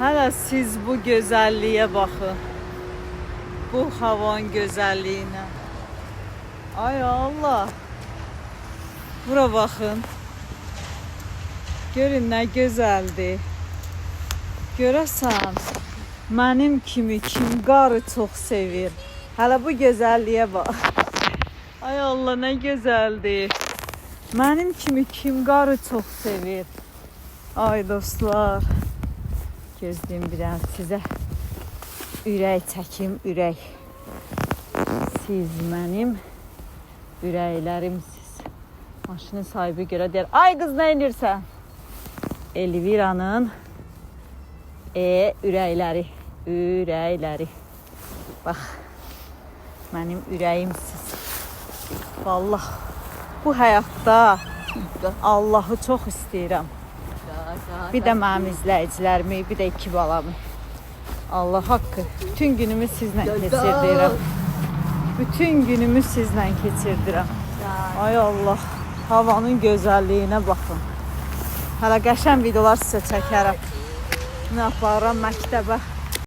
Hələ siz bu gözəlliyə baxın. Bu havanın gözəlliyinə. Ay Allah. Bura baxın. Görün nə gözəldir. Görəsən, mənim kimi kim qarı çox sevir. Hələ bu gözəlliyə bax. Ay Allah, nə gözəldir. Mənim kimi kim qarı çox sevir. Ay dostlar. Gözlüyüm bir an sizə ürək çəkim, ürək. Siz mənim ürəklərimsiz. Maşının sahibi görə deyər, ay qız nə edirsən? Elviranın ürəkləri, ürəkləri. Bax, mənim ürəyimsiz. Vallahi bu həyatda Allahı çox istəyirəm. Bir də mənim izləyicilərimi, bir də 2 balamı. Allah haqqı. Bütün günümü sizlə keçirdirəm. Bütün günümü sizlə keçirdirəm. Ay Allah, havanın gözəlliyinə baxın. Hələ qəşəng videolar sizə çəkərəm. Nə aparıram məktəbə.